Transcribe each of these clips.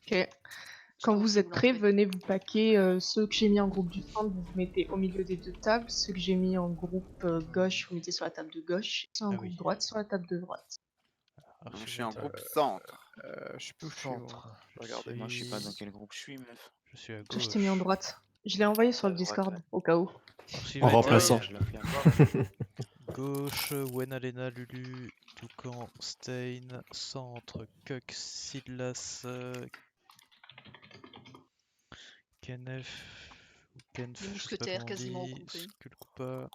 Ok. Je Quand te vous montrer êtes où prêts, l'entrée. venez vous paquer. Ceux que j'ai mis en groupe du centre, vous vous mettez au milieu des deux tables. Ceux que j'ai mis en groupe gauche, vous mettez sur la table de gauche. Ceux en Ah groupe oui. droite, sur la table de droite. Je suis en Archimède groupe centre. Je sais plus où je suis moi. centre. Je vais regarder. Moi, je sais pas dans quel groupe je suis, meuf. Je suis à Toi, je t'ai mis en gauche. droite. Je l'ai envoyé sur le droite, Discord, ouais. au cas où. En Archimède remplaçant. Je la fais encore. gauche, Wenalena, Lulu, Toucan, Stein, centre, Kuk, Silas, Kenef, ou Kenf, Les je sais pas mousquetaires comment on quasiment dit, regroupés. Skulkupa,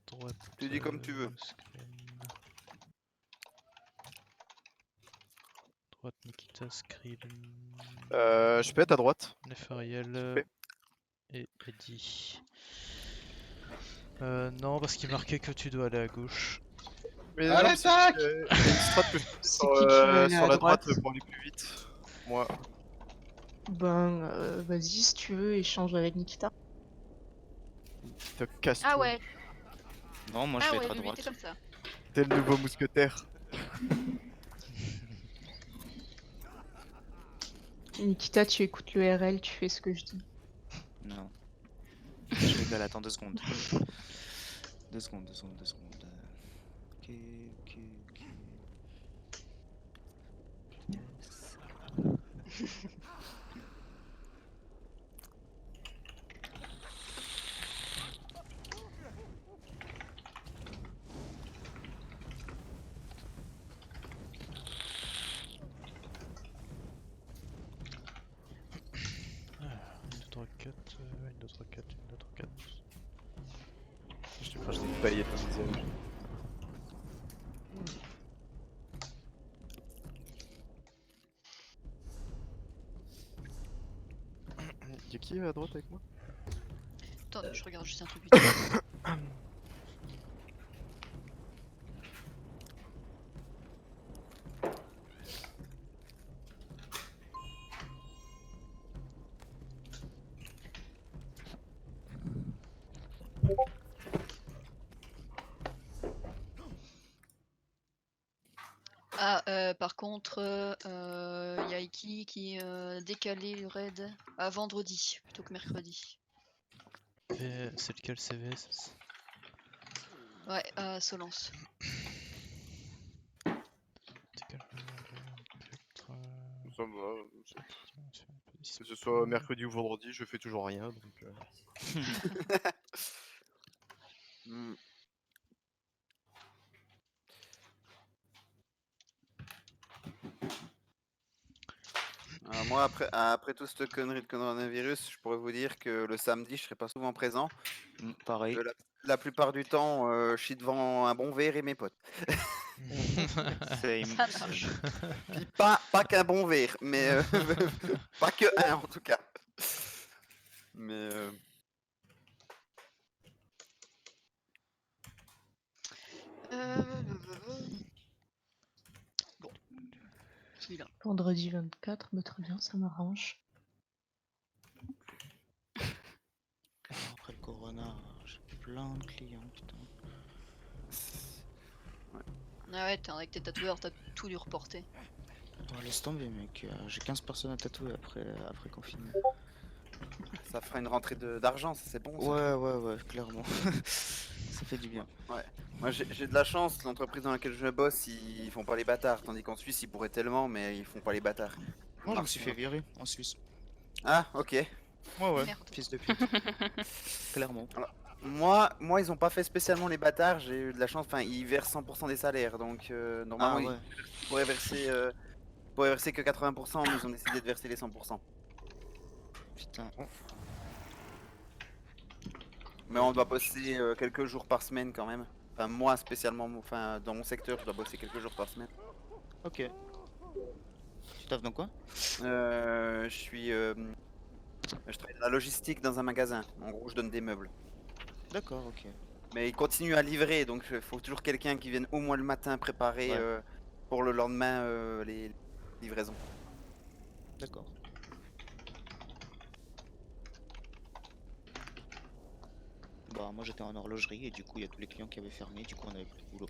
droite, Tu dis comme tu veux. Screen. Droite, Nikita, Skrill, Je peux être à droite. Nefariel et Eddie. Non, parce qu'il marquait que tu dois aller à gauche. Mais À non, mais c'est l'attaque juste que il y a une strat que je fais C'est qui qui veut aller sur à la droite droite? pour aller plus vite. Moi. Ben, vas-y, si tu veux, échange avec Nikita. Te casse Ah tout. ouais, Non, moi je ah vais ouais, être à lui, droite. t'es comme ça. T'es le nouveau mousquetaire. Nikita, tu écoutes le RL, tu fais ce que je dis. Non. Je rigole, attends 2 secondes. 2 secondes, 2 secondes, 2 secondes. Ok, ok, ok. Yes. Ah, 1, 2, 3, 4, 1, 2, 3, 4, 1, 2, 3, 4. Je te crache des paillettes au visage. Y'a qui à droite avec moi? Attends, je regarde juste un truc vite. Ah, par contre, y a Iki qui décalé le raid à vendredi plutôt que mercredi. Et c'est lequel CV Ouais, à Solence. Ça va. Que ce soit mercredi ou vendredi, je fais toujours rien donc. Hmm. Alors moi, après toute cette connerie de coronavirus, je pourrais vous dire que le samedi, je serai pas souvent présent. Pareil. La plupart du temps, je suis devant un bon verre et mes potes. Same. Ça marche. Puis pas qu'un bon verre, mais pas que un en tout cas. Mais Bon. Celui-là. Vendredi 24, mais très bien, ça m'arrange. Après le corona, j'ai plein de clients, putain. Ah ouais, avec tes tatoueurs, t'as tout dû reporter. Oh, laisse tomber, mec. J'ai 15 personnes à tatouer après confinement. ça fera une rentrée d'argent, ça c'est bon. Ça. Ouais, clairement. Ça fait du bien. Moi j'ai de la chance, l'entreprise dans laquelle je bosse, ils font pas les bâtards, tandis qu'en Suisse ils pourraient tellement, mais ils font pas les bâtards. Moi, je me suis fait virer en Suisse. Ah, ok. Ouais, Merde. fils de pute. Clairement. Moi, ils ont pas fait spécialement les bâtards, j'ai eu de la chance, enfin, ils versent 100% des salaires, donc normalement, Ah ouais. ils pourraient verser que 80%, mais ils ont décidé de verser les 100%. Putain. Mais on doit bosser quelques jours par semaine quand même. Enfin, moi spécialement, enfin, dans mon secteur, je dois bosser quelques jours par semaine. Ok. Tu taffes dans quoi? Je travaille dans la logistique dans un magasin. En gros, je donne des meubles. D'accord, ok. Mais ils continuent à livrer, donc il faut toujours quelqu'un qui vienne au moins le matin préparer Ouais. pour le lendemain les livraisons. D'accord. Bah, moi j'étais en horlogerie et du coup, il y a tous les clients qui avaient fermé, du coup, on avait plus de boulot.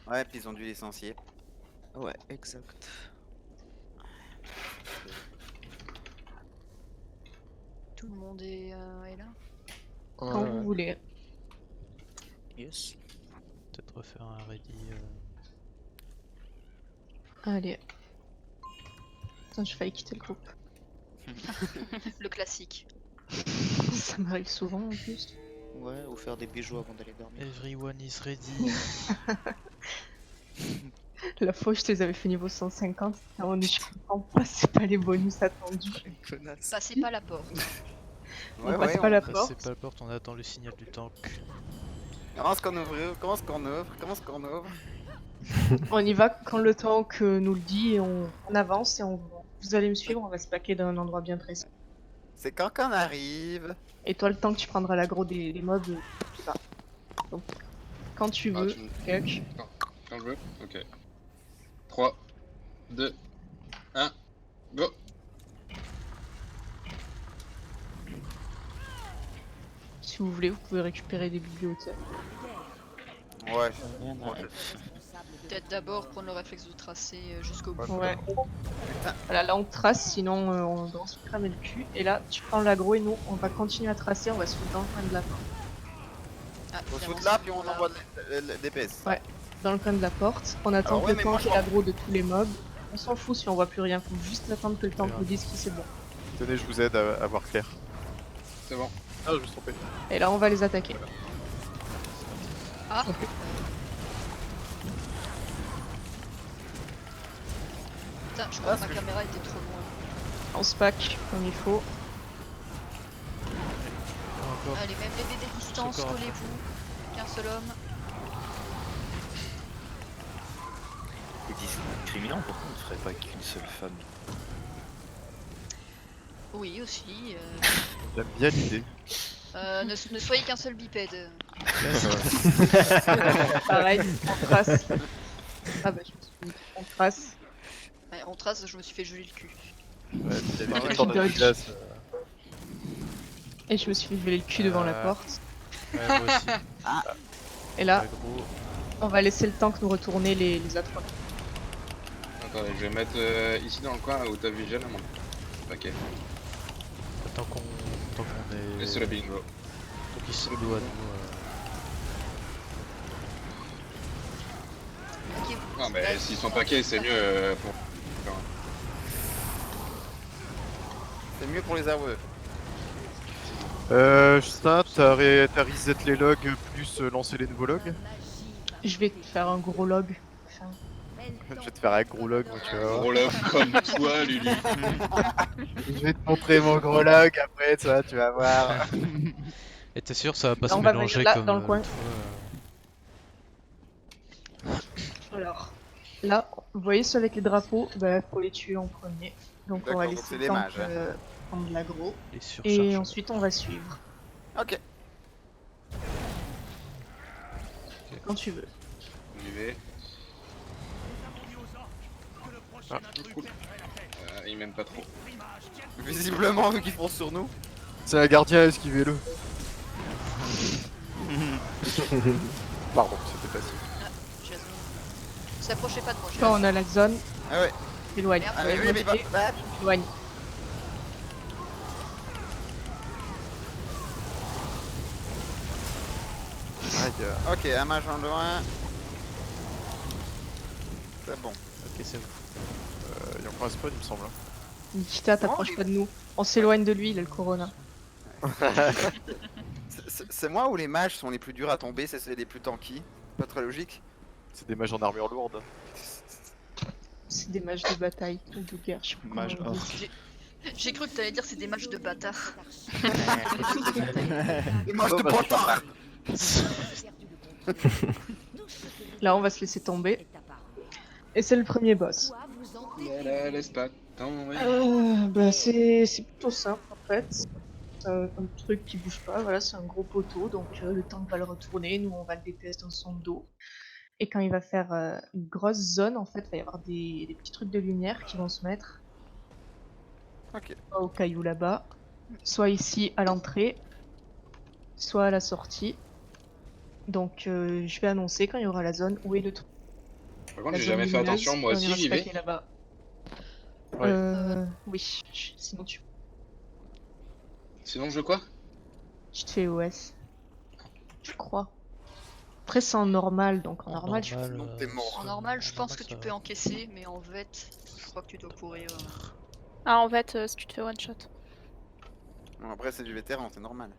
Ouais, puis ils ont dû licencier. Ouais, exact. Tout le monde est là. Quand vous voulez. Yes. Peut-être refaire un ready. Allez. Putain, je failli quitter le groupe. Le classique. Ça m'arrive souvent en plus. Ouais, ou faire des bijoux avant d'aller dormir. Everyone is ready. La fois où je te les avais fait niveau 150, on dit je comprends pas, c'est pas les bonus attendus. Connasse. Passez pas la porte. On passe pas la Passez porte. pas la porte, on attend le signal du tank. Comment est-ce qu'on ouvre? Comment est-ce qu'on ouvre? Comment est-ce qu'on ouvre? On y va quand le tank nous le dit et on avance et vous allez me suivre, on va se plaquer dans un endroit bien précis. C'est quand qu'on arrive? Et toi, le temps que tu prendras l'aggro des mobs, tu vas. Donc, quand tu Ah, veux, tu me- Kek. Quand je veux? Ok. 3, 2, 1, go! Si vous voulez, vous pouvez récupérer des bibliothèques. Ouais. Rien n'arrive. Peut-être d'abord prendre le réflexe de tracer jusqu'au bout. Ouais. Voilà, là on trace, sinon on va se cramer le cul. Et là, tu prends l'aggro et nous, on va continuer à tracer, on va se foutre dans le coin de la porte. Ah, On se finalement, fout là, c'est puis on là. envoie des PS. Ouais. Dans le coin de la porte. On attend Alors que ouais, le mais moi, tank je ait m'en l'aggro de tous les mobs. On s'en fout si on voit plus rien, faut juste attendre que le tank Ouais. nous dise qui c'est bon. Tenez, je vous aide à voir clair. C'est bon. Ah, je me suis trompé. Et là, on va les attaquer. Ah. Ok. Putain, je crois que ma caméra était trop loin. On se pack comme il faut. Encore. Allez, même les des distances, Secours. collez-vous. Qu'un seul homme. C'est discriminant, pourquoi on ne ferait pas qu'une seule femme? Oui, aussi. J'aime bien l'idée. Ne soyez qu'un seul bipède. Pareil, on trace. Ah bah, je me suis dit, on trace. Ouais, on trace, je me suis fait geler le cul. Ouais, il y avait Ouais, une sorte de dodge. glace. Et je me suis fait voler le cul devant la porte. Ouais, moi aussi. Et là, Aggro. on va laisser le tank nous retourner les attraper. Attendez, je vais mettre ici dans le coin où t'as vision à mon. Ok. Tant qu'on est. Et sur le bingo. Tant qu'ils sont dos à nous. Ok, Non, mais s'ils sont paquets, c'est mieux pour. C'est mieux pour les AOE. Justin, t'as reset les logs plus lancer les nouveaux logs? Je vais te faire un gros log. Enfin, Je vais te faire un gros log, moi, tu vas voir. Gros love comme toi, Lulu. Je vais te montrer mon gros log après, ça, tu vas voir. Et t'es sûr, ça va pas Là, se on va mélanger venir là, comme dans le coin. l'autre fois, alors, là, vous voyez ceux avec les drapeaux, bah faut les tuer en premier. Donc on va D'accord, donc laisser c'est le des tank mages, hein. prendre de l'aggro. les surchargeurs. Et ensuite on va suivre, Ok. quand tu veux. On y va. Ah. Cool. Il m'aime pas trop. Visiblement, vu qu'ils font sur nous. C'est un gardien, esquivez-le. Pardon, c'était facile. Jason. S'approchez pas de moi, Quand on a la zone, Ah ouais. éloigne. Merde. Ah oui, oui, mais bah. Éloigne. Aïe, Ok, un mage en loin. C'est bon. Ok, c'est bon. il y a encore un spawn, il me semble. Nikita, t'approches pas de nous. On s'éloigne de lui, il a le corona. C'est moi ou les mages sont les plus durs à tomber, c'est les plus tanky? Pas très logique. C'est des mages en armure lourde. C'est des mages de bataille ou de guerre, je sais pas comment Mage on dit. or. J'ai cru que t'allais dire c'est des matchs de bâtards. Les mages de bâtard. Là, on va se laisser tomber. Et c'est le premier boss. Laisse pas tomber. Bah c'est plutôt simple en fait. C'est un truc qui bouge pas, voilà, c'est un gros poteau, donc le tank va le retourner, nous on va le détester dans son dos. Et quand il va faire une grosse zone, en fait, il va y avoir des petits trucs de lumière qui vont se mettre. Ok. Soit au caillou là-bas, soit ici à l'entrée, soit à la sortie. Donc je vais annoncer quand il y aura la zone où est le truc. Par contre, La j'ai zone jamais fait lumineuse, attention, moi on aussi ira j'y se vais. paquer là-bas. Ouais. Oui, sinon tu. Sinon, je quoi? Tu te fais OS. Je crois. Après, c'est en normal, donc en normal, je Sinon, t'es mort. En normal, je en pense que normal, tu ça peux va. encaisser, mais en vet, je crois que tu dois courir. Ah, en fait, si tu te fais one shot. Bon, après, c'est du vétéran, c'est normal.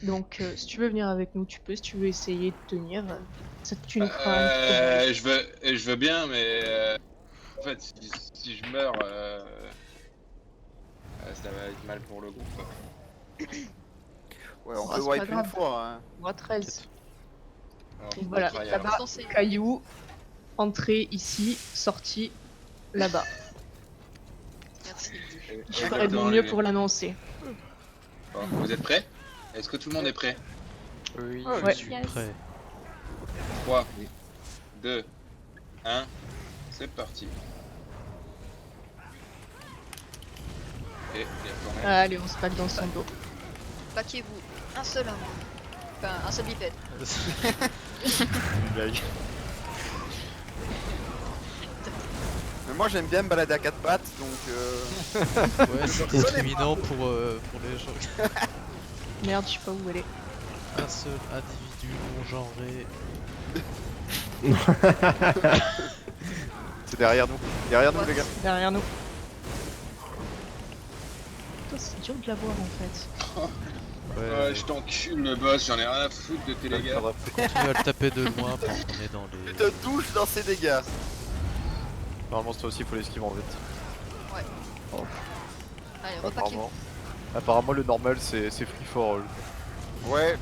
Donc, si tu veux venir avec nous, tu peux. Si tu veux essayer de tenir, tu nous feras un petit Je veux bien, mais en fait, si je meurs, ça va être mal pour le groupe. Quoi. Ouais, on Ah, peut c'est pas wipe une grave. fois. Hein. Moi, 13. Alors, Donc on voilà, va tryhard. là-bas, Censé- caillou, entrée ici, sortie là-bas. Merci. Je ferai de mon mieux pour l'annoncer. Bon, vous êtes prêts? Est-ce que tout le monde est prêt? Oui, Ouais. je suis Yes. prêt. 3, 2, 1, c'est parti. Et il y a quand même... Allez, on se pack dans son dos. Paquez-vous, un seul homme. Enfin, un seul bipède. Une blague. Mais moi, j'aime bien me balader à quatre pattes, donc. Ouais, c'est discriminant pour les gens. Merde, je sais pas où elle est. Un seul individu non genré. C'est derrière nous. Derrière nous, les gars. Derrière nous. Putain, c'est dur de la voir en fait. Ouais, je t'encule le boss, j'en ai rien à foutre de tes les gars. continue à le taper de loin parce qu'on est dans les... Tu te touches dans ses dégâts. Normalement, toi aussi, il faut l'esquiver en fait. Allez, repaquez-vous. Apparemment, le normal, c'est free for all. Ouais.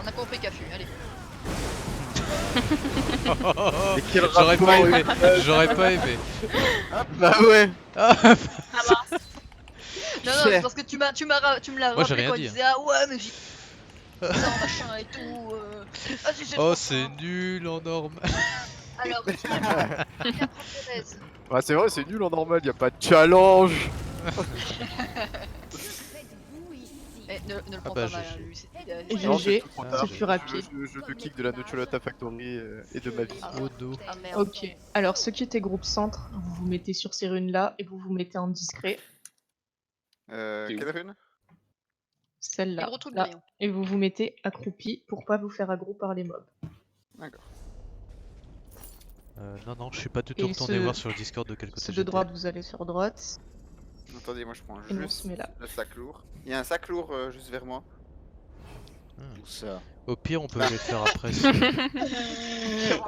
On a compris Cafu, allez. Et quel J'aurais pas rapport, aimé. J'aurais pas aimé. Bah ouais. Ah, Non, non, c'est parce que tu me l'as Moi, j'ai rappelé rien quand il dit, disait ah ouais, mais j'ai. Ça, machin et tout. Vas-y, j'ai oh, trop c'est faim. nul en normal. Alors, qui est prêt? Viens prendre Thérèse. Ouais, c'est vrai, c'est nul en normal, y a pas de challenge. Eh, ne le Ah prends bah, pas mal, GG. hein, lui. Et Non, GG, c'est trop Ah, tard. c'est plus rapide. Je te kick de la Nocholata Factory et de ma vie. Au dos. Ah merde. Ok, alors ceux qui étaient groupe centre, vous vous mettez sur ces runes là et vous vous mettez en discret, C'est où? Quelle rune? Les celle-là, gros trucs là, brillants. et vous vous mettez accroupi pour pas vous faire aggro par les mobs. D'accord. Non, non, je suis pas du Et tout retourné ceux- voir sur le Discord de quel côté Ceux de j'étais. droite, vous allez sur droite. Attendez, moi je prends Et nous, on juste se met là. le sac lourd. Il y a un sac lourd juste vers moi. Où ça? Au pire, on peut aller le faire après. si- On le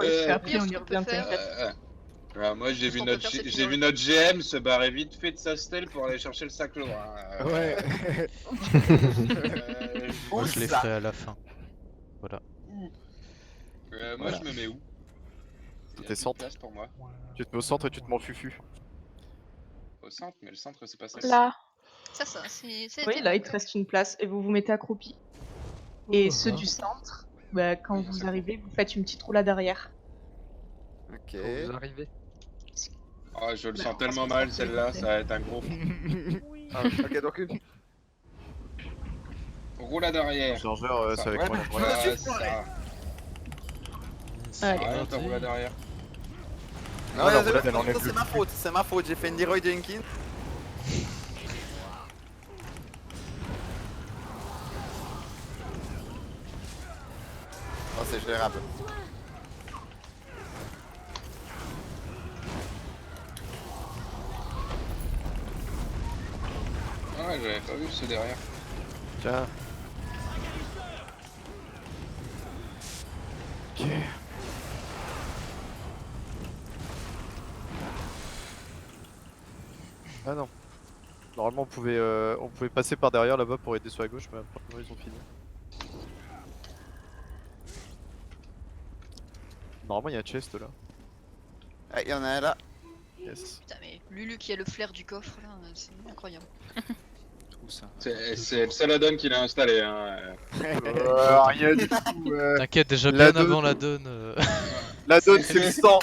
fait après, pire, on ce y qu'on peut revient, faire, t'inquiète. Moi j'ai vu, qu'on peut faire, c'est j'ai vu notre GM se barrer vite fait de sa stèle pour aller chercher le sac lourd. Hein. Ouais. Moi, je les ça ferai à la fin. Voilà. Moi Voilà. je me mets où? Tout Y a est plus de centre. place pour moi. Tu te mets au centre et tu te mets en fufu. Au centre, mais le centre c'est pas ça. Là. Ça, c'est. Oui, là, il te reste une place et vous vous mettez accroupi. Et ceux Voilà. du centre, bah, quand Oui, vous c'est arrivez, vous faites une petite roulade arrière. Ok. arrivez. Oh, je le Bah, sens parce tellement que mal ça celle-là, fait- ça va être un gros. Ok, donc une. Roulade arrière. Chargeur, c'est avec ouais, moi. ouais, ça. Allez. Arrête ta roulade arrière. Non, la c'est roulade, elle ma enlève faute, le c'est ma faute, c'est ma faute, j'ai fait une Leroy Jenkins. Oh, c'est gérable. Ah ouais, j'avais pas vu ceux derrière. Tiens. Ok. Ah non. Normalement on pouvait passer par derrière là-bas pour aider sur la gauche, mais apparemment ils ont fini. Normalement il y a un chest là. Ah, il y en a un là. Yes. Putain, mais Lulu qui a le flair du coffre, là, c'est incroyable. Où ça? C'est le seul add-on qu'il a installé. Hein. Rien du tout. T'inquiète, déjà La bien donne. avant la donne. La donne c'est le sang.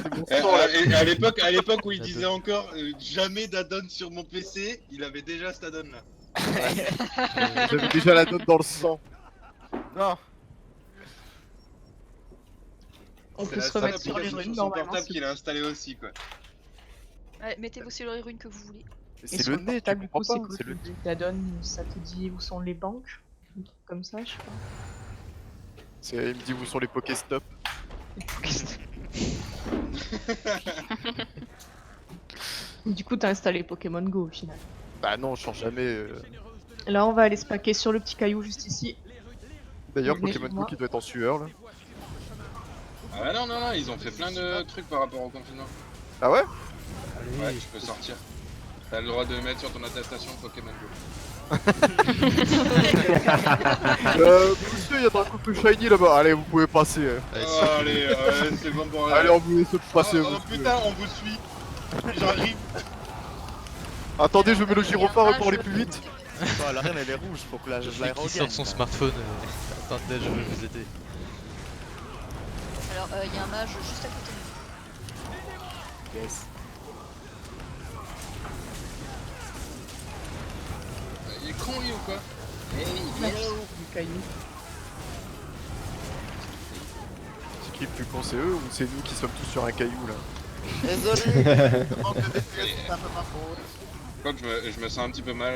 C'est mon sang là. Et à l'époque où il La disait donne. encore jamais d'add-on sur mon PC, il avait déjà cet add-on là. J'avais déjà la donne dans le sang. Non. On C'est peut la se seule remettre sur les application runes, sur son normalement. portable c'est qu'il a installé aussi quoi. Allez, mettez-vous sur les runes que vous voulez. Et C'est sur le nez, tu portable, du comprends coup, c'est pas. quoi C'est le qui te la donne? Ça te dit où sont les banques? Un truc comme ça, je sais pas. Il me dit où sont les Pokéstop. Du coup, t'as installé Pokémon Go au final. Bah non, je change jamais. Là, on va aller se paquer sur le petit caillou juste ici. D'ailleurs, Venez Pokémon sur Go moi. qui doit être en sueur là. Ah bah non, non, non, ils ont fait plein de trucs par rapport au confinement. Ah ouais? Ouais, tu peux sortir. T'as le droit de mettre sur ton attestation Pokémon Go. Monsieur, il y a un couple shiny là-bas. Allez, vous pouvez passer. Oh, allez, c'est bon pour Allez, on vous laisse passer. Oh, monsieur. putain, on vous suit. J'arrive. Attendez, je mets le gyrophare pour aller plus vite. Attends, la reine elle est rouge, faut que la Le je la mec qui regagne. sort son smartphone. Attendez, je vais vous aider. Alors, il y a un mage juste à côté de nous. Yes. Il est con lui ou quoi? Du caillou. C'est qui le plus con, c'est eux ou c'est nous qui sommes tous sur un caillou là? Désolé. Manque de DPS, c'est un peu ma faute. Par contre, je me sens un petit peu mal.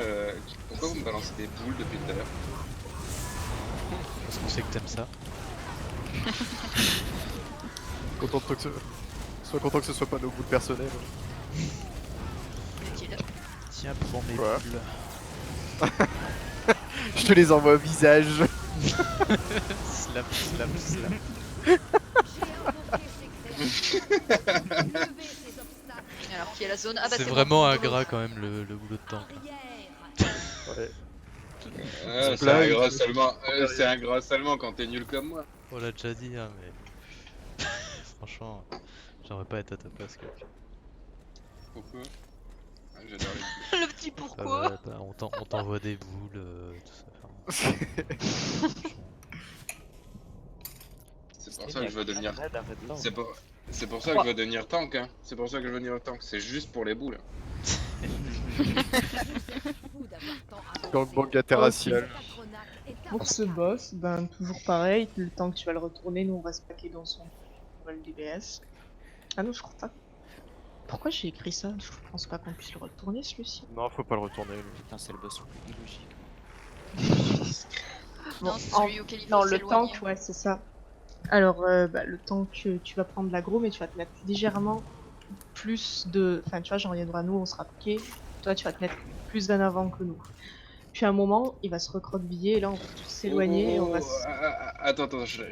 Pourquoi vous me balancez des boules depuis tout à l'heure? Parce qu'on sait que t'aimes ça. Sois content que ce soit pas nos bouts de personnel. Inutile. Tiens, prends mes Ouais. boules. Je te les envoie au visage. Slap, slap, slap. Alors, qui est la zone? Ah bah C'est bon, vraiment dans ingrat l'autre. quand même le boulot de tank. Ouais. C'est Là, ingrat seulement. C'est ingrat seulement quand t'es nul comme moi. On l'a déjà dit, hein, mais. Franchement, j'aimerais pas être à ta place, quoi. Pourquoi? Ah, j'adore les boules. Le petit Ah pourquoi? ouais, bah, on t'envoie des boules, tout ça. Enfin, C'est pour ça que je veux devenir. Arrête là. C'est pour ça que je veux devenir tank, hein. C'est pour ça que je veux devenir tank. C'est juste pour les boules. Gangbang interracial. Pour ce boss, ben toujours pareil, le temps que tu vas le retourner, nous on va se paquer dans son vol DBS. Ah non, je crois pas. Pourquoi j'ai écrit ça? Je pense pas qu'on puisse le retourner celui-ci. Non, faut pas le retourner. lui. Putain, c'est le boss le plus illogique. Non, c'est celui auquel il faut Non, le s'éloigner. tank, ouais, c'est ça. Alors, le tank, tu vas prendre l'aggro, mais tu vas te mettre légèrement plus de. Enfin, tu vois, genre, il y a nous, on sera piqué. Toi, tu vas te mettre plus d'en avant que nous. Puis à un moment, il va se recroqueviller et là, on va tous s'éloigner et on va se. Attends, je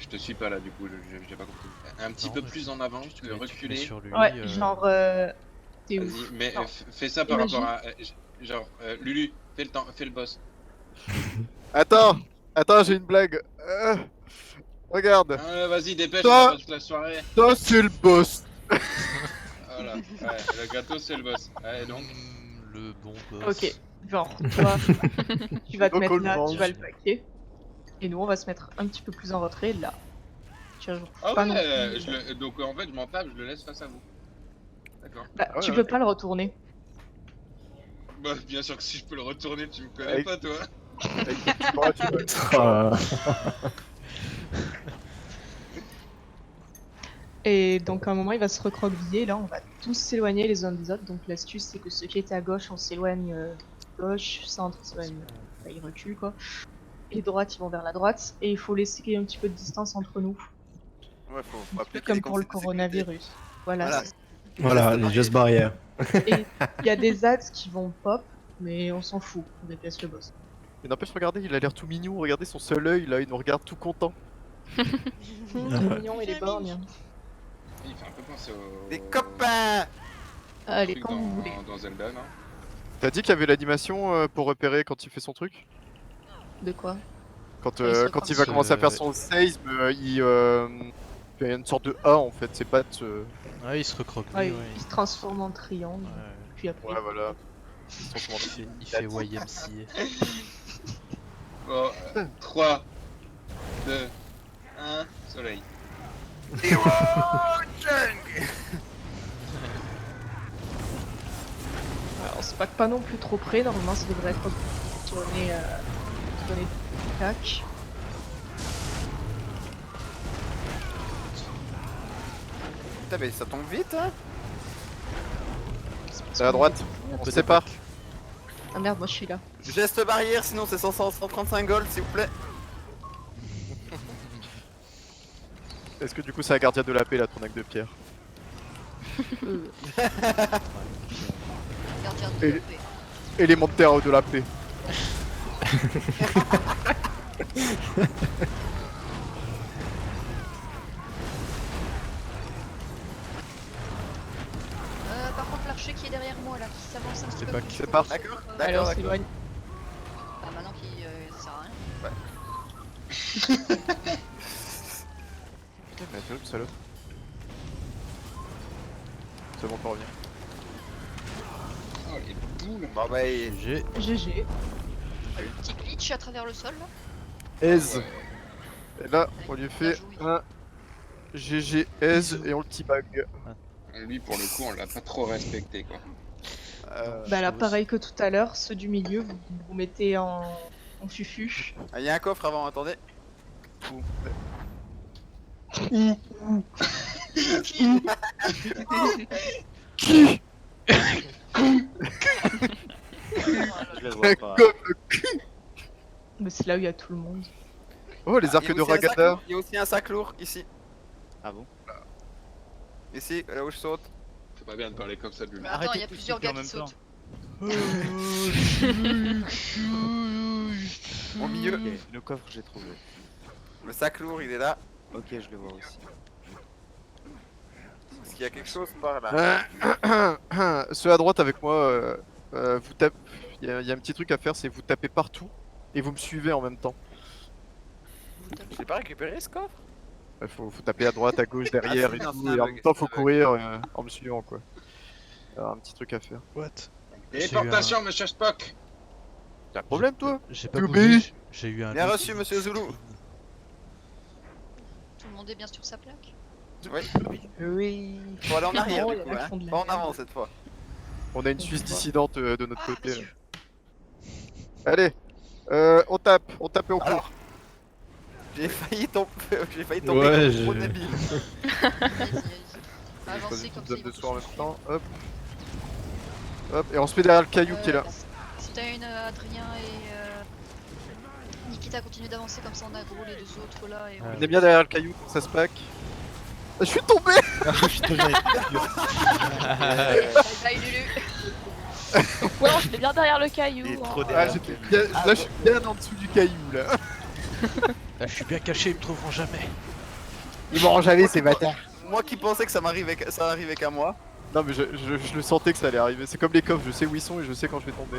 te suis pas là du coup, j'ai pas compris. Un petit Non, peu mais plus en avant, tu tu peux mets reculer. sur lui. Ouais, genre. T'es où? Vas-y, mais Non. fais ça par Imagine. rapport à. Genre, Lulu, fais le boss. Attends, j'ai une blague. Regarde, Ah, vas-y, dépêche, Toi- on va pas toute la soirée. ça c'est le boss. Voilà, ouais, le gâteau c'est le boss. Allez donc. Le bon boss. Ok, genre, toi, tu vas te Donc, mettre on le là, mange. tu vas le paquer. Et nous, on va se mettre un petit peu plus en retrait là. Tu vas genre Ah pas non ouais, plus- donc en fait je m'en tape, je le laisse face à vous. D'accord. Bah, Ah ouais, tu ouais. peux pas le retourner. Bah bien sûr que si je peux le retourner, tu me connais Avec- pas toi. Avec ton petit bras, tu vois. Et donc à un moment, il va se recroqueviller. Là, on va tous s'éloigner les uns des autres. Donc l'astuce, c'est que ceux qui étaient à gauche, on s'éloigne gauche, centre, ils s'éloignent, bah, ils reculent quoi. Et droite, ils vont vers la droite. Et il faut laisser qu'il y ait un petit peu de distance entre nous. Ouais, faut appliquer Comme les pour le consignes de sécurité. coronavirus. Voilà. Voilà. Voilà, les gestes barrières. Et il y a des axes qui vont pop, mais on s'en fout. On déplace le boss. Mais n'empêche, regardez, il a l'air tout mignon. Regardez son seul œil là, il nous regarde tout content. C'est mignon, il est borgne. Il fait un peu penser au. Des copains. Allez, truc quand vous voulez. dans Zelda, non? T'as dit qu'il y avait l'animation pour repérer quand il fait son truc? De quoi? Quand, Ouais, c'est quand il comme va ça. commencer à faire son save, il y a une sorte de A en fait, c'est pas de. Ouais, il se recroqueville, Ouais, ouais. il se transforme en triangle. Ouais. Puis après. Ouais, voilà. Il fait YMCA. Bon, 3, 2, 1, soleil. Alors, on se pack pas non plus trop près, normalement ça devrait être tourné tac. Putain, mais ça tombe vite, hein. Parce C'est à qu'on- droite. On se sépare. Ah merde, moi je suis là. Geste barrière, sinon c'est 135 gold, s'il vous plaît. Est-ce que du coup c'est la gardienne de la paix, la tournaque de pierre? Gardien Et- de la paix. Élémentaire de la paix. Par contre, l'archer qui est derrière moi là, qui s'avance un petit C'est peu pas plus qui- pour Sépare. suivre, D'accord, euh, d'accord. Alors, d'accord. s'éloigne. Bah maintenant qui ça sert à rien. Putain, mais t'es où, salope? C'est bon, on revient. Oh, les boules. Bon bah, J'ai. GG. Petit glitch à travers le sol là. Aise. Et là, on lui Bien fait joué. un GG aise et on le teabag. Lui, pour le coup, on l'a pas trop respecté, quoi. Bah là, pareil que tout à l'heure, ceux du milieu, vous vous mettez en fufu. il y a un coffre avant, attendez. Je les vois pas. Mais c'est là où il y a tout le monde. Oh, les Il y arcs a de aussi un sac Ragada. lourd, il y a aussi un sac lourd ici. Ah bon? Ici, là où je saute. C'est pas bien de parler comme ça de lui. Mais attends, il y a de plusieurs cliquer gars en qui même sautent. Au milieu. Ok, le coffre j'ai trouvé. Le sac lourd, il est là. Ok, je le vois aussi. Est-ce qu'il y a quelque chose par là? Ceux à droite avec moi, vous tapez. Il y a un petit truc à faire, c'est vous tapez partout et vous me suivez en même temps. J'ai pas récupéré ce coffre? Faut taper à droite, à gauche, derrière si, et non, tout, c'est un et en bug, même temps c'est faut un bug. courir en me suivant quoi. Alors, un petit truc à faire. What? Téléportation, monsieur Spock. T'as un problème toi? J'ai pas To bougé. be. J'ai eu un. Bien doute. reçu, monsieur Zulu. Tout le monde est bien sur sa plaque. Oui. Oui. Faut aller en arrière Non, du il y a coup, la hein. fond de la Pas en merde. avant cette fois. On a une Suisse dissidente de notre Ah, côté. monsieur. Allez, on tape et on court. Alors. J'ai failli tomber Ouais, comme un je- gros débile. Allez-y. Je Avancez choisis comme une ça. zone ils de vont soin en tous même suivre. temps. Hop. Hop, et on se met derrière le caillou qui est là. Stein, Adrien et Nikita continuent d'avancer comme ça on aggro les deux autres là et On est bien derrière le caillou, ça se pack. Je suis tombé. Bye Lulu. Ouais, on est bien derrière le caillou. Il est hein. trop Ah, derrière. j'étais bien- là je suis bien en dessous du caillou là. Là, je suis bien caché, ils me trouveront jamais. Ils m'auront jamais ces bâtards. Moi qui pensais que ça arrivait qu'à moi. Non mais je le sentais que ça allait arriver. C'est comme les coffres, je sais où ils sont et je sais quand je vais tomber.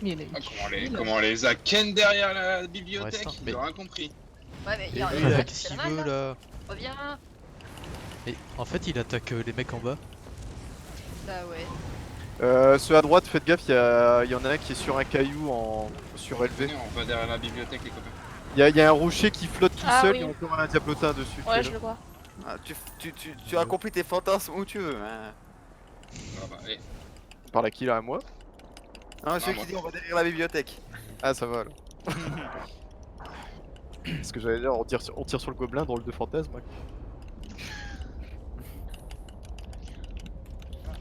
Mais il y en a une Ah, file. comment on les a ken derrière la bibliothèque? Restant, Ils mais- ont rien compris. Ouais mais Et y a lui, là, c'est qu'est-ce la qu'il malle, veut là. là? Reviens. Et en fait, il attaque les mecs en bas. Bah ouais. Ceux à droite, faites gaffe, il y en a un qui est sur un caillou en surélevé. Venez, on va derrière la bibliothèque, les copains. Il y a un rocher qui flotte tout Ah seul, oui. il y a encore un diablotin dessus. qui Ouais, est je là. le vois. Ah, tu accomplis tes fantasmes où tu veux. Hein. Ah bah, eh. On parle à qui là, à moi? Ah, monsieur moi. qui dit on va derrière la bibliothèque. Ah ça va alors. Parce que j'allais dire, on tire sur le gobelin, drôle de fantasme. hein.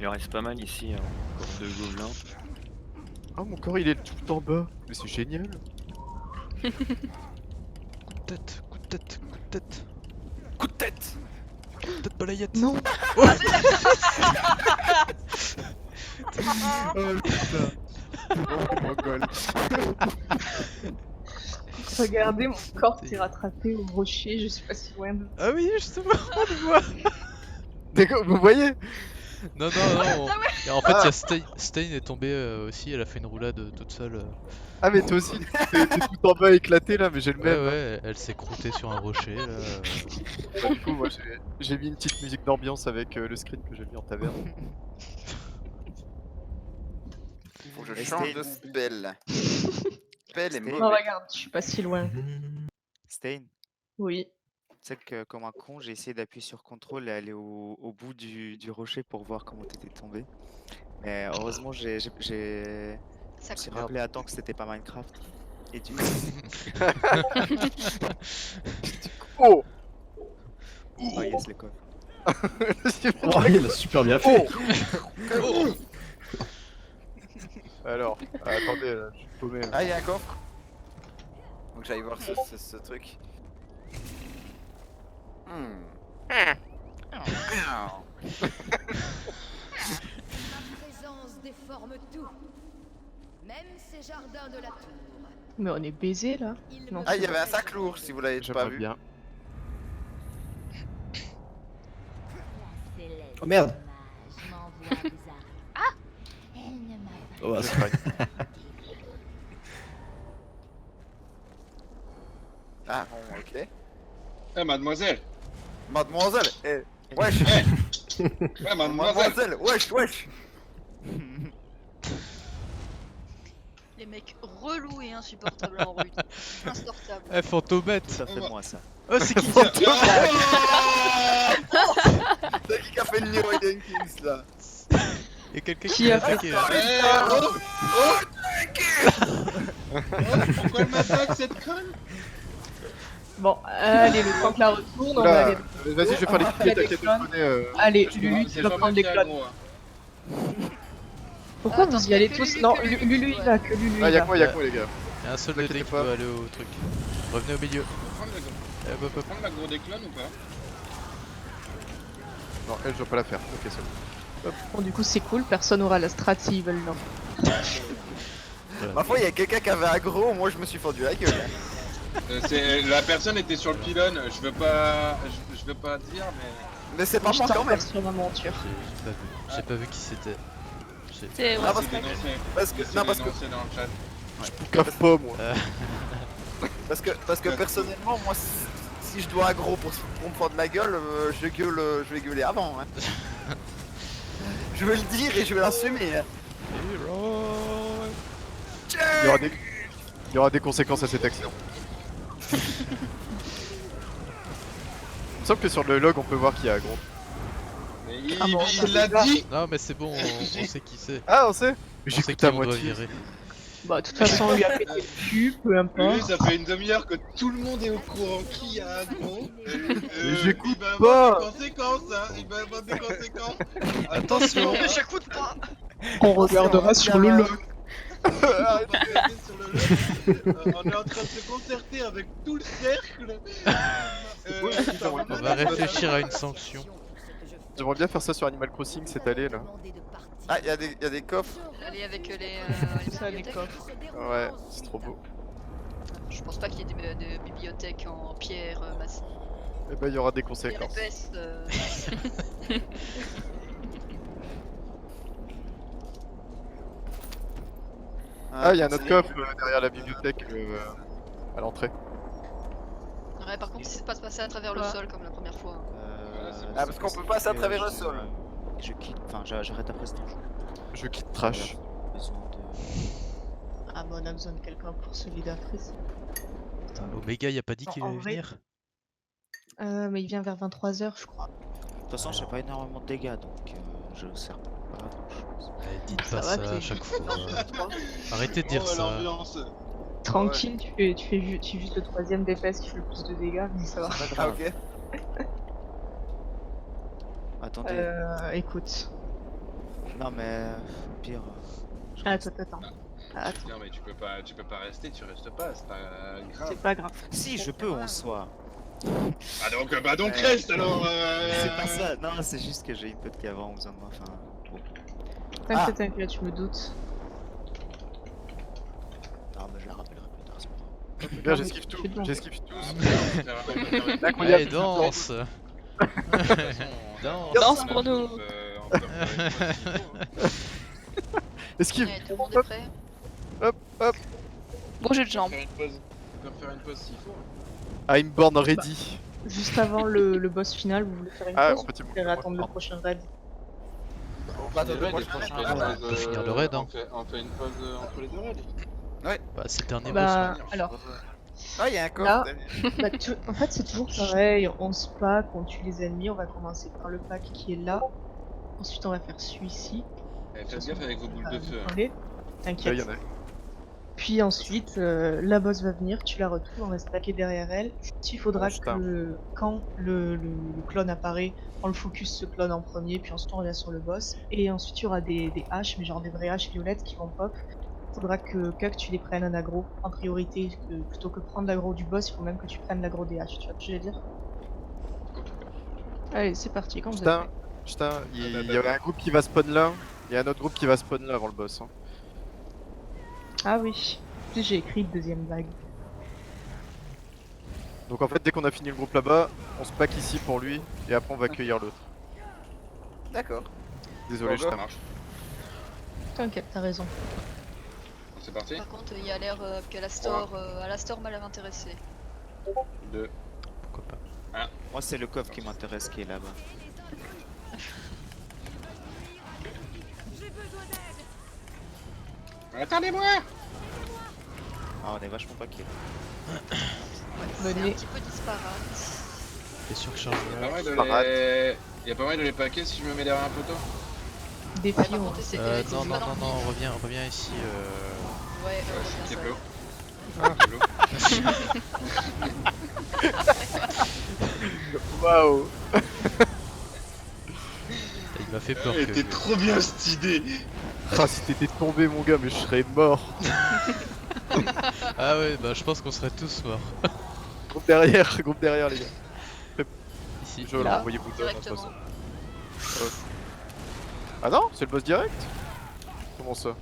Il en reste pas mal ici, hein. Encore 2 gobelins. Oh mon corps il est tout en bas, mais c'est génial. Coup de tête, coup de tête, coup de tête. Coup de tête. Coup de tête balayette. Non. Oh le putain. Oh mon god. Regardez, mon corps s'est rattrapé au rocher, je suis pas si loin de... Ah oui, justement, on le voit. D'accord, vous voyez? Non, non, non. Et en fait, il y a Stein est tombée aussi, elle a fait une roulade toute seule. Ah mais toi aussi, t'es tout en bas éclaté là, mais j'ai le Ouais, même. ouais, elle s'est croûtée sur un rocher là. Bah, du coup, moi j'ai mis une petite musique d'ambiance avec le script que j'ai mis en taverne. Faut que je change de spell. Spell est Non, mauvais. regarde, je suis pas si loin. Stein, Oui. tu sais que comme un con, j'ai essayé d'appuyer sur contrôle et aller au bout du rocher pour voir comment t'étais tombé. Mais heureusement, j'ai Ça j'ai coupe. rappelé à temps que c'était pas Minecraft. Et du coup, Oh oh yes, les coffres. Oh, il a super bien fait. Alors, attendez, là, je suis paumé. Ah, il y a un coffre. Donc j'aille voir ce truc. Ma présence déforme tout. Même ces jardins de la tour. Mais on est baisé là. Non, Ah, il y avait un sac lourd si vous l'avez pas J'aimerais vu. bien. Oh merde. Ah. Oh, bah, Je c'est- crains. Ah, bon, ok. Eh, mademoiselle. Mademoiselle, eh, wesh. Ouais, mademoiselle. Wesh. Les mecs relous et insupportablement rudes. Insortables. Eh, Fantomètre. Tout à fait moi ça. Oh, c'est qui ça? C'est qui a fait le Neo Jenkins là? Y'a quelqu'un Qui qui a a fait attaqué ça? là. Pourquoi elle m'attaque cette conne? Bon, allez, le temps que la retourne, on va Oula, aller. vas-y, je vais faire les On va pieds, faire t'inquiète, des je clones. connais. Allez, Je Lulu, sais tu vas jamais prendre des que c'est clones. aggro, hein. Pourquoi Attends, vous y allez que tous? Lulu, Non, que Lulu, Lulu il va, que Lulu Ah, il y'a va. que moi, les gars. Y'a un seul Ne de dés t'inquiète qui pas. peut aller au truc. Revenez au milieu. Prendre Hop, hop, hop. l'aggro des clones ou pas? Non, elle, je dois pas la faire. Ok, c'est bon. Bon, du coup, c'est cool, personne aura la strat s'ils veulent non. Ma foi, il y a quelqu'un qui avait aggro, moi je me suis fendu la gueule. La personne était sur le pylône, je veux pas dire, Mais c'est pas Je moi t'en quand même. sur ma monture. J'ai pas vu qui c'était. C'est Ah, ouais. mais parce que, non, parce que, c'est dans le chat. Cave pas, moi. parce que personnellement, moi, si je dois aggro pour me fendre la gueule, je vais gueuler avant. Hein. Je vais le dire et je vais l'assumer. Hein. Il y aura des conséquences à cette action. Il me semble que sur le log, on peut voir qui est aggro. Mais Ah bon, il l'a dit. Non, mais c'est bon, on sait qui c'est. Ah, on sait. On sait J'écoute qui à on doit moitié. virer. Bah, de toute façon, on lui a pété le cul, peu importe. Lui, ça fait une demi-heure que tout le monde est au courant qui a aggro. J'écoute Il va pas. avoir des conséquences, hein. Il va avoir des conséquences. Attention. Mais j'écoute pas. On regardera sur le log. Arrête de regarder sur le log. On est en train de se concerter avec tout le cercle. On va réfléchir à une sanction. J'aimerais bien faire ça sur Animal Crossing cette année là. Ah, il y a des coffres. Allez avec les Ça, les bibliothèques. coffres. Ouais, c'est trop beau. Je pense pas qu'il y ait des bibliothèques en pierre massif. Et bah, il y aura des Pierre conséquences. épaisse. Ah, il y a un autre coffre derrière la bibliothèque à l'entrée. Ouais, par contre, c'est pas se passer à travers le Ouais. sol comme la première fois. Ah, parce qu'on peut passer à travers le sol. Je quitte, enfin j'arrête après cet enjeu. Je quitte Trash. Besoin de... Ah, mais on a besoin de quelqu'un pour celui d'après. Omega, y a pas dit Non, qu'il en allait vrai- venir? Mais il vient vers 23h, je crois. De toute façon j'ai pas énormément de dégâts donc je sers pas à grand chose. Eh, dites Ça pas va, ça à t'es- chaque fois. Arrêtez de dire ça. L'ambiance. Tranquille, tu fais juste le troisième DPS qui fait le plus de dégâts, mais ça va. Ah, ok. Attendez, Écoute. non mais au pire... je Attends. Attends, Non mais tu peux pas rester, tu restes pas, c'est pas grave. c'est pas grave. Si je peux en soi. Bah donc reste alors. C'est pas ça, non c'est juste que j'ai une peu de cave en besoin de moi, enfin... Bon. T'inquiète, je me doute. Non mais je la rappellerai plus tard, c'est pas grave. Bien, mais j'esquive tu tout. fais bien. J'esquive tout. Là, Allez, danse. Danse. Danse pour nous. Esquive. Ouais, tout le monde est prêt. Bon jeu de jambes. Tu peux faire une pause s'il faut. I'm born ready. Juste avant le boss final, vous voulez faire une Ah, pause en fait, c'est ou bon. vous préférez attendre le prochain raid? On va attendre le prochain. On peut finir le raid, hein. On fait une pause entre les deux raids. Bah, c'est le dernier Bah, boss. alors, Ah, il y a un Là. coffre. bah, en fait, c'est toujours pareil. On se pack, on tue les ennemis. On va commencer par le pack qui est là. Ensuite, on va faire celui-ci. Faites gaffe avec vos boules de feu. hein. Allez, Là, il y t'inquiète. en a. Puis ensuite, la boss va venir, tu la retrouves, on va se plaquer derrière elle. Juste, il faudra Oh, putain. que quand le clone apparaît, on le focus ce clone en premier, puis ensuite on revient sur le boss. Et ensuite, il y aura des haches, mais genre des vraies haches violettes qui vont pop. Faudra que tu les prennes en aggro en priorité, plutôt que prendre l'aggro du boss, il faut même que tu prennes l'aggro des haches, tu vois ce que je veux dire? Allez, c'est parti, quand vous êtes Putain, prêts. putain, il y a un groupe qui va spawn là, et un autre groupe qui va spawn là avant le boss. Hein. Ah oui, en plus j'ai écrit deuxième vague. Donc en fait, dès qu'on a fini le groupe là-bas, on se pack ici pour lui, et après on va accueillir l'autre. D'accord. Désolé, Bon, je ça t'aime. T'inquiète, t'as raison. C'est parti. Par contre, il y a l'air qu'Alastor m'a l'air intéressé. 2. Pourquoi pas. Moi, c'est le coffre qui m'intéresse qui est là-bas. Attendez-moi. Ah, on est vachement paquet. C'est un Venez. petit peu disparate. Et surcharge. Il y a pas moyen de Parade. il y a pas moyen de les paquer si je me mets derrière un poteau. Défi, Par on- contre, c'est Non, non, non, non, on revient ici. Ouais, C'est ça. peu. C'est l'eau. Waouh. Il m'a fait peur. Elle était trop bien cette idée. Ah, si t'étais tombé, mon gars, mais je serais mort. Ah ouais, bah je pense qu'on serait tous morts. Groupe derrière, les gars. Ici. Je vais Là. l'envoyer vous deux, de toute Directement. façon. Ah non, c'est le boss direct? Comment ça? Non.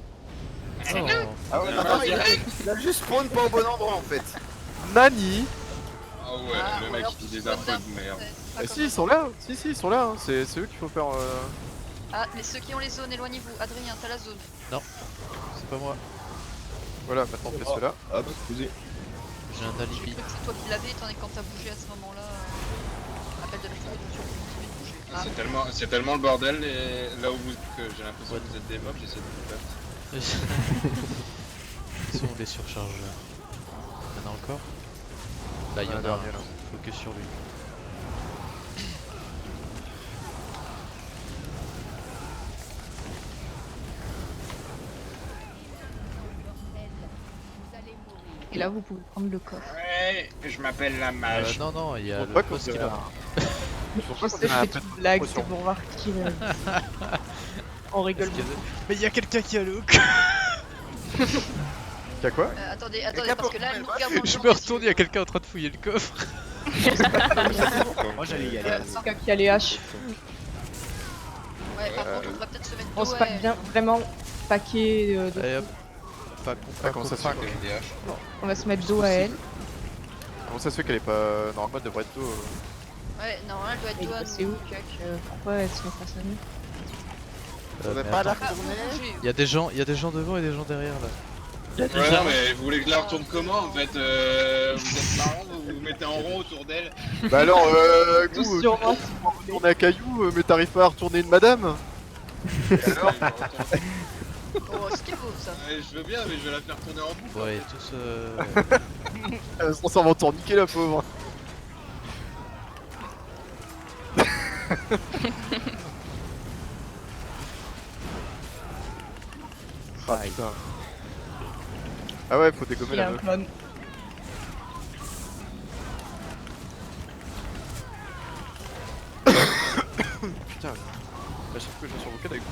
Ah ouais, Ah, attends, il direct. a juste spawn pas au bon endroit en fait. Nani? Ah ouais, Ah, le ou mec alors il dit tu des infos spawn de merde. Pas Ah comme si, ils ça. sont là. Si, ils sont là. Hein. C'est eux qu'il faut faire. Ah, mais ceux qui ont les zones, éloignez-vous. Adrien, t'as la zone. C'est pas moi. Voilà, maintenant on fait cela. Ah bah, excusez. J'ai un J'ai alibi. cru que c'est toi qui l'avais, étant donné que quand t'as bougé à ce moment-là. Appel de la foule, tu continues de bouger. Ah, C'est tellement le bordel et là où vous que j'ai l'impression que vous êtes des mobs, j'essaie de vous battre. Ils sont des surchargeurs. Il y en a encore? Là, il y en a un. dernier là. Focus sur lui. Et là, vous pouvez prendre le coffre. Ouais, je m'appelle la mage. Non, non, il y a Faut le pas qu'on boss qui dirait va. Faut Je pas sais, qu'on je dirait un fais peu une de blague, promotion. c'est pour voir qui On rigole Est-ce qu'il y a- beaucoup. Mais il y a quelqu'un qui a le hook. Y'a quoi? attendez, Quelqu'un parce peut que là, retomber elle nous le regarde dans le Je blanc me des retourne, il yeux. y a quelqu'un en train de fouiller le coffre. Moi, j'allais y aller. C'est qui a les haches. Ouais, par contre, on devrait peut-être se mettre On dos, se pack ouais. bien, vraiment paquet de... Allez hop. Ah, comment ça se fait Avec des haches. On va se mettre dos à elle. Comment ça se fait qu'elle est pas. Normalement, elle devrait être dos. Ouais, non, elle doit être Et dos à c'est nous. où pourquoi elle se met face à nous? On Mais n'est pas là attends, Ah, retourner. bougez. il y a des gens devant et des gens derrière là. Ouais, non, mais vous voulez que je la retourne comment en fait? Vous êtes marrant, vous vous mettez en rond autour d'elle. Bah alors, Tous nous, sur moi. tu retournes un caillou, mais t'arrives pas à retourner une madame? Alors Oh, ce qui est beau ça. je veux bien, mais je vais la faire tourner en boucle. Ouais, tous. On s'en va en niquer la pauvre. Ah putain. Ah ouais, faut dégommer Il y a la un meuf. clone. Putain, à chaque fois que je vais sur Vocal avec vous.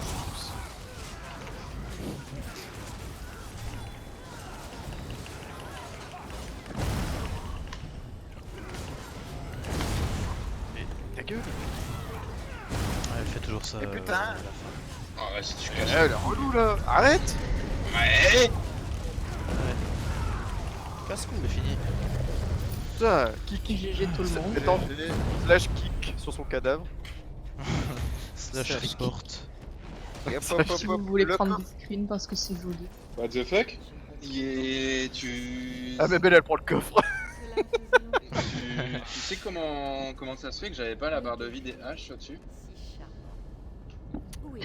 Mais ta gueule. Ouais, elle fait toujours ça. Mais putain. à la fin. Ah ouais, si tu Eh, casses. elle est relou là. Arrête. Ouais. Casse-cou, c'est fini. Putain, kick. GG tout le monde. Attends, slash kick sur son cadavre. Slash Slash report. Et hop, hop, hop, Si vous hop, voulez le prendre coffre. des screens parce que c'est joli. What the fuck? Tu... Ah mais belle, elle prend le coffre. tu sais comment ça se fait que j'avais pas la barre de vie des haches au-dessus?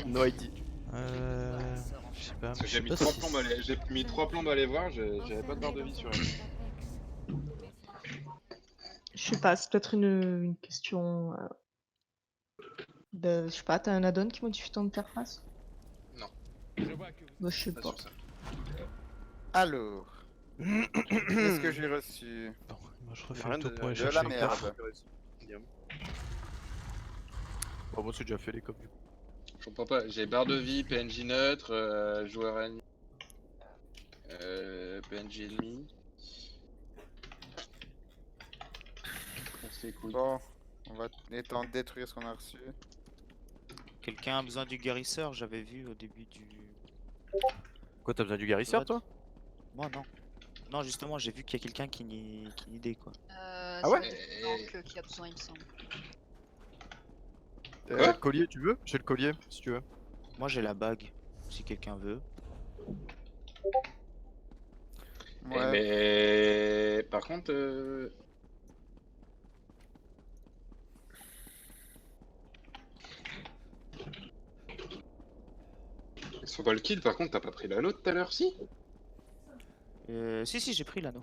No idea. Je sais pas. Parce que je j'ai sais mis pas 3 si- plombes j'ai mis 3 plombes à aller voir, j'avais pas de barre de vie sur elle. Je sais pas, c'est peut-être une question de... Je sais pas, t'as un add-on qui modifie ton interface? Non. Bah, je sais Pas pas. sur ça. Alors. Qu'est-ce que j'ai reçu? Bon, moi je refais Rien le tour de- pour aller de chercher la le merde. coffre. Bon, moi c'est déjà fait les cops du coup. Je comprends pas, j'ai barre de vie, PNJ neutre, joueur ennemi, PNJ ennemi. C'est cool. Bon, on va étant détruire ce qu'on a reçu. Quelqu'un a besoin du guérisseur, j'avais vu au début du... Quoi, t'as besoin du guérisseur toi? Moi non. Non, justement, j'ai vu qu'il y a quelqu'un qui nidait quoi. Ah Ça ouais va être le tank qui a besoin, il me semble. Le collier, tu veux? J'ai le collier, si tu veux. Moi j'ai la bague, si quelqu'un veut. Ouais. Mais par contre, sur pas le kill, par contre, t'as pas pris l'anneau tout à l'heure, si? Si, j'ai pris l'anneau.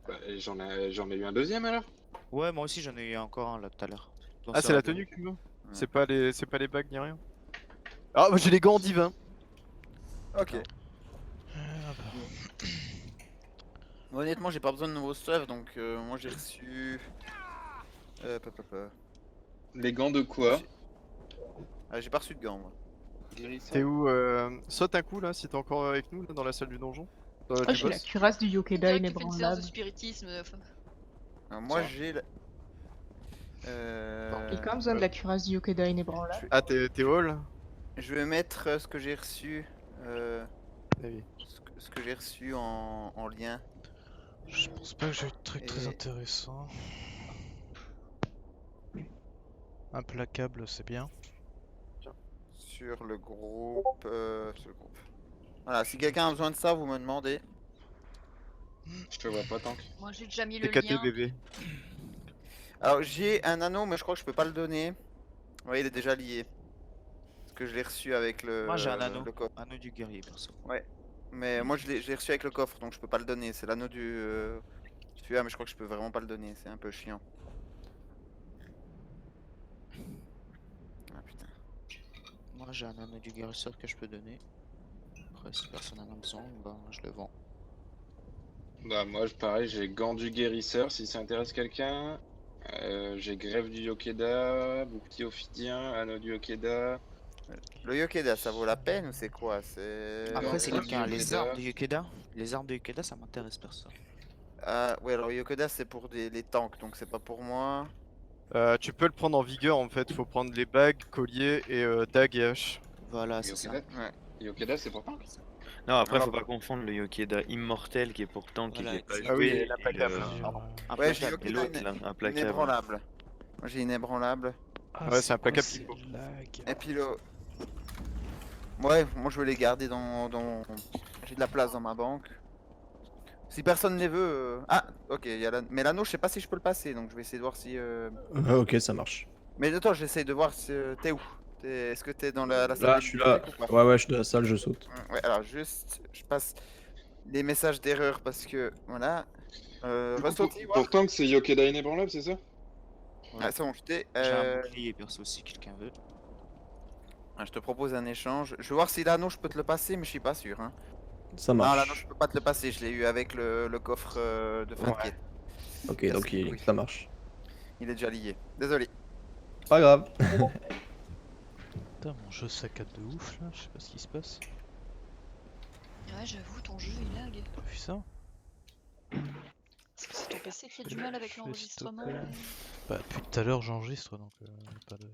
Bah, j'en ai eu un deuxième alors. Ouais, moi aussi j'en ai eu encore un là tout à l'heure. Dans Ah, ce c'est la radeau. tenue que tu veux? C'est pas les bagues ni rien. Ah, moi j'ai les gants divins. Ok. Honnêtement, j'ai pas besoin de nouveaux stuff, donc moi j'ai reçu. Les gants de quoi? Ah, j'ai pas reçu de gants, moi. T'es où Saute un coup là, si t'es encore avec nous là, dans la salle du donjon. Ah, Du j'ai la boss. cuirasse du Yokeda Direct, il fait une séance de inébranlable. spiritisme. Enfin, Moi j'ai. J'ai quand même besoin de la cuirasse du Yokeda inébranlable. Ah, t'es hall? Je vais mettre ce que j'ai reçu. Ah oui. Ce que j'ai reçu en lien. Je pense pas que j'ai eu de trucs très Et- intéressants. Implacable, c'est bien. Sur le groupe. Voilà, si quelqu'un a besoin de ça, vous me demandez. Je te vois pas tant que. moi j'ai déjà mis le TKT lien. bébé. Alors j'ai un anneau, mais je crois que je peux pas le donner. Ouais, il est déjà lié. Parce que je l'ai reçu avec le. Moi j'ai un anneau. le coffre. Anneau du guerrier perso. Ouais. Mais moi je l'ai reçu avec le coffre, donc je peux pas le donner. C'est l'anneau du. Celui-là, mais je crois que je peux vraiment pas le donner. C'est un peu chiant. Ah putain. Moi j'ai un anneau du guérisseur que je peux donner. Après si personne en a besoin, ben je le vends. Bah moi pareil, j'ai gants du guérisseur si ça intéresse quelqu'un. J'ai grève du Yokeda, bouclier ophidien, anneau du Yokeda. Le Yokeda, ça vaut la peine ou c'est quoi? C'est. Après si gants quelqu'un a du les Yokeda. armes de Yokeda, les armes de Yokeda ça m'intéresse perso. Ouais, alors Yokeda c'est pour les tanks, donc c'est pas pour moi. Tu peux le prendre en vigueur en fait, faut prendre les bagues, collier et dague et hache. Voilà, c'est ça. Yokeda, Ouais. Yokeda c'est pour tank. Non, après, Alors- faut pas confondre le Yokeda immortel qui est pour tank Voilà, qui est pas c'est- Ah oui, joué, et l'implacable. Ouais, j'ai Implacable. et Yokeda l'autre là, implacable. inébranlable. Moi j'ai inébranlable. Ah, Ouais, c'est implacable quoi, qu'il faut. ces lags Et puis le. Ouais, moi je veux les garder dans. J'ai de la place dans ma banque. Si personne ne les veut. Ah, ok, il y a mais l'anneau, je sais pas si je peux le passer, donc je vais essayer de voir si. Ok, ça marche. Mais attends, j'essaye de voir si. T'es où? Est-ce que t'es dans la salle Là, de je suis là. bibliothèque ou pas? Ouais, je suis dans la salle, je saute. Ouais, alors juste, je passe les messages d'erreur parce que. Voilà. Ressenti, Pour tank c'est Yokeda inébranlable, c'est ça? Ah, c'est bon, je t'ai. J'ai un bouclier perso si quelqu'un veut. Je te propose un échange. Je vais voir si l'anneau, je peux te le passer, mais je suis pas sûr. Hein. Ça Non, l'anneau, marche. je peux pas te le passer, je l'ai eu avec le coffre de fin de Ouais. quête. Ok, Merci donc beaucoup. ça marche. Il est déjà lié. Désolé. Pas grave. Putain, mon jeu saccade de ouf là, je sais pas ce qui se passe. Ouais, j'avoue, ton jeu il lag. T'as vu ça? Est-ce que c'est ton PC qui a du mal avec Je vais l'enregistrement? stopper. Bah, depuis tout à l'heure j'enregistre donc pas de.